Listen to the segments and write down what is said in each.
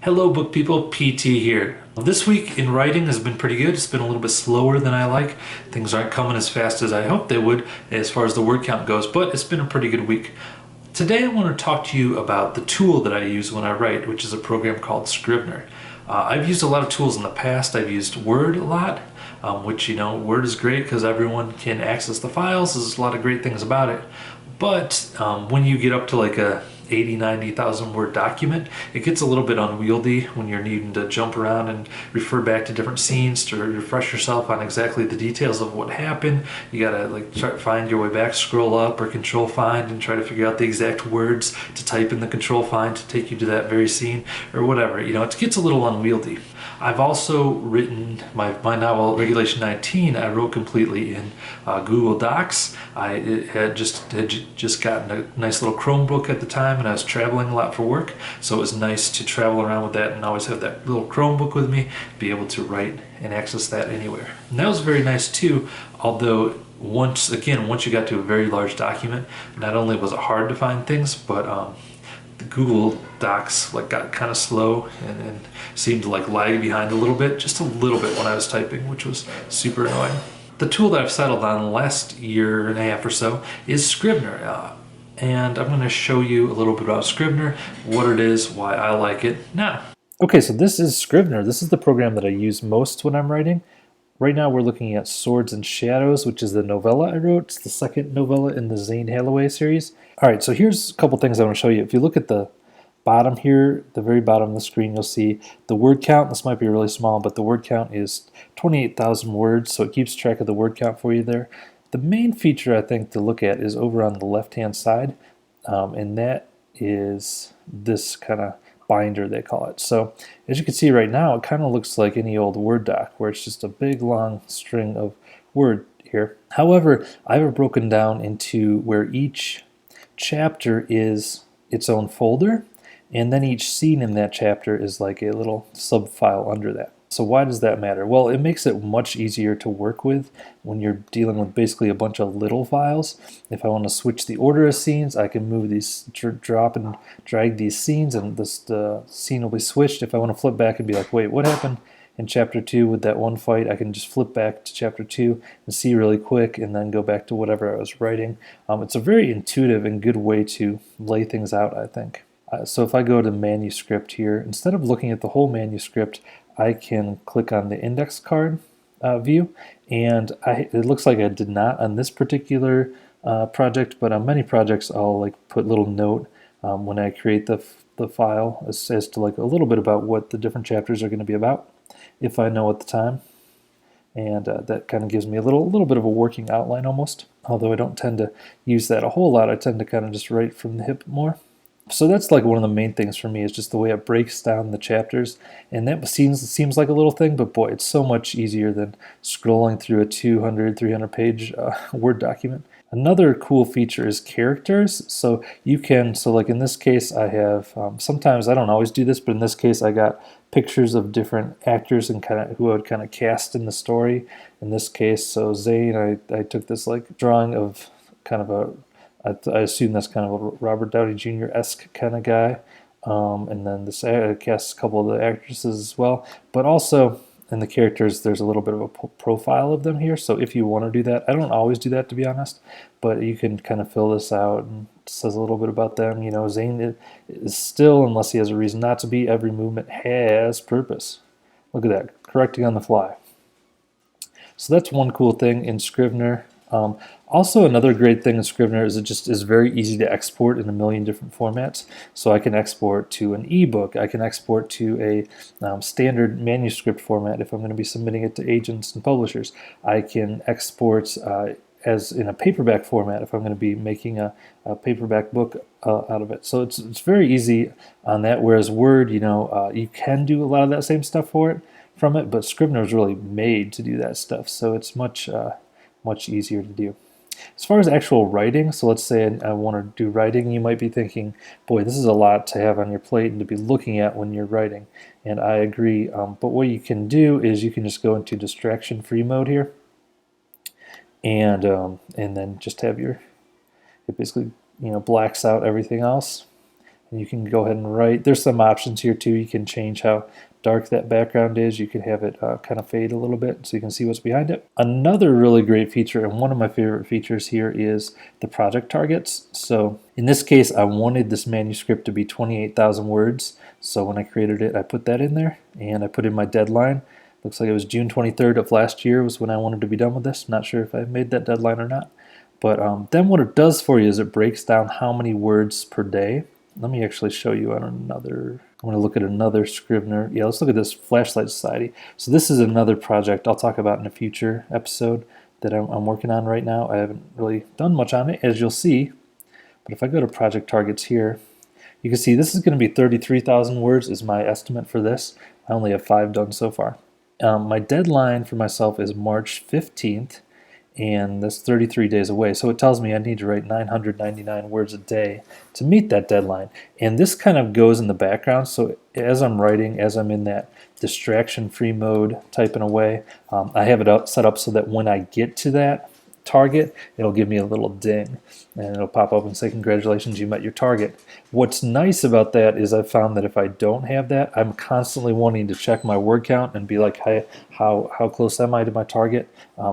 Hello book people, PT here. This week in writing has been pretty good. It's been a little bit slower than I like. Things aren't coming as fast as I hoped they would as far as the word count goes, but it's been a pretty good week. Today I want to talk to you about the tool that I use when I write, which is a program called Scrivener. I've used a lot of tools in the past. I've used Word a lot, which, Word is great because everyone can access the files. There's a lot of great things about it. But when you get up to like a 80, 90,000 word document, it gets a little bit unwieldy when you're needing to jump around and refer back to different scenes to refresh yourself on exactly the details of what happened. You gotta like try to find your way back, scroll up or control find and try to figure out the exact words to type in the control find to take you to that very scene or whatever. It gets a little unwieldy. I've also written my novel Regulation 19. I wrote completely in Google Docs. I had just gotten a nice little Chromebook at the time, and I was traveling a lot for work, so it was nice to travel around with that and always have that little Chromebook with me, be able to write and access that anywhere. And that was very nice too, although once you got to a very large document, not only was it hard to find things, but the Google Docs got kind of slow and seemed to lag behind a little bit, just a little bit when I was typing, which was super annoying. The tool that I've settled on the last year and a half or so is Scrivener. And I'm going to show you a little bit about Scrivener, what it is, why I like it now. Okay, so this is Scrivener. This is the program that I use most when I'm writing. Right now we're looking at Swords and Shadows, which is the novella I wrote. It's the second novella in the Zane Halloway series. All right, so here's a couple things I want to show you. If you look at the bottom here, the very bottom of the screen, you'll see the word count. This might be really small, but the word count is 28,000 words, so it keeps track of the word count for you there. The main feature I think to look at is over on the left-hand side, and that is this kind of binder, they call it. So as you can see right now, it kind of looks like any old Word doc where it's just a big long string of word here. However, I have it broken down into where each chapter is its own folder, and then each scene in that chapter is like a little sub file under that. So why does that matter? Well, it makes it much easier to work with when you're dealing with basically a bunch of little files. If I want to switch the order of scenes, I can move these, drop and drag these scenes, and the scene will be switched. If I want to flip back and be like, wait, what happened in chapter 2 with that one fight? I can just flip back to chapter 2 and see really quick and then go back to whatever I was writing. It's a very intuitive and good way to lay things out, I think. So if I go to manuscript here, instead of looking at the whole manuscript, I can click on the index card view, and it looks like I did not on this particular project, but on many projects I'll put little note when I create the file as to a little bit about what the different chapters are going to be about, if I know at the time. And that kind of gives me a little bit of a working outline almost, although I don't tend to use that a whole lot. I tend to kind of just write from the hip more. So that's one of the main things for me, is just the way it breaks down the chapters. And that seems like a little thing, but boy, it's so much easier than scrolling through a 200, 300 page Word document. Another cool feature is characters. So you can, in this case, I have, sometimes I don't always do this, but in this case I got pictures of different actors and who I would kind of cast in the story. In this case, so Zane, I took this drawing of kind of I assume that's kind of a Robert Downey Jr.-esque kind of guy. And then this casts a couple of the actresses as well. But also in the characters, there's a little bit of a profile of them here. So if you want to do that, I don't always do that, to be honest, but you can kind of fill this out, and it says a little bit about them. Zane is still, unless he has a reason not to be, every movement has purpose. Look at that, correcting on the fly. So that's one cool thing in Scrivener. Also, another great thing in Scrivener is it just is very easy to export in a million different formats. So I can export to an ebook. I can export to a standard manuscript format if I'm going to be submitting it to agents and publishers. I can export as in a paperback format if I'm going to be making a paperback book out of it. So it's very easy on that. Whereas Word, you can do a lot of that same stuff from it, but Scrivener is really made to do that stuff. So it's much easier to do. As far as actual writing, so let's say I want to do writing, you might be thinking, boy, this is a lot to have on your plate and to be looking at when you're writing. And I agree, but what you can do is you can just go into distraction-free mode here, and then just have it basically blacks out everything else, and you can go ahead and write. There's some options here too. You can change how dark that background is. You can have it kind of fade a little bit so you can see what's behind it. Another really great feature, and one of my favorite features here, is the project targets. So in this case, I wanted this manuscript to be 28,000 words. So when I created it, I put that in there, and I put in my deadline. Looks like it was June 23rd of last year was when I wanted to be done with this. Not sure if I made that deadline or not. But then what it does for you is it breaks down how many words per day. Let me actually show you on another. I'm going to look at another Scrivener. Yeah, let's look at this Flashlight Society. So this is another project I'll talk about in a future episode that I'm working on right now. I haven't really done much on it, as you'll see. But if I go to project targets here, you can see this is going to be 33,000 words is my estimate for this. I only have 5 done so far. My deadline for myself is March 15th. And that's 33 days away. So it tells me I need to write 999 words a day to meet that deadline. And this kind of goes in the background. So as I'm writing, as I'm in that distraction-free mode, typing away, I have it set up so that when I get to that target, it'll give me a little ding. And it'll pop up and say, congratulations, you met your target. What's nice about that is I've found that if I don't have that, I'm constantly wanting to check my word count and be like, hey, how close am I to my target?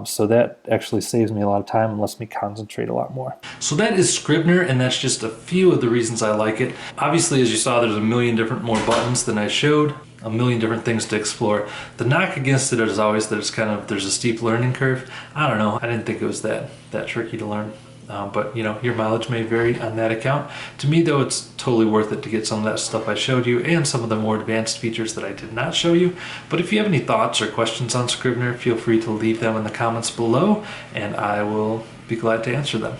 So that actually saves me a lot of time and lets me concentrate a lot more. So that is Scrivener, and that's just a few of the reasons I like it. Obviously, as you saw, there's a million different more buttons than I showed, a million different things to explore. The knock against it is always that it's there's a steep learning curve. I don't know, I didn't think it was that tricky to learn. But you know, your mileage may vary on that account. To me though, it's totally worth it to get some of that stuff I showed you and some of the more advanced features that I did not show you. But if you have any thoughts or questions on Scrivener, feel free to leave them in the comments below and I will be glad to answer them.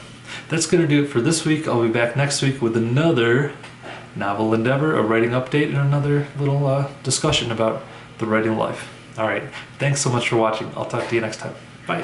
That's going to do it for this week. I'll be back next week with another novel endeavor, a writing update, and another little discussion about the writing life. Alright, thanks so much for watching. I'll talk to you next time. Bye.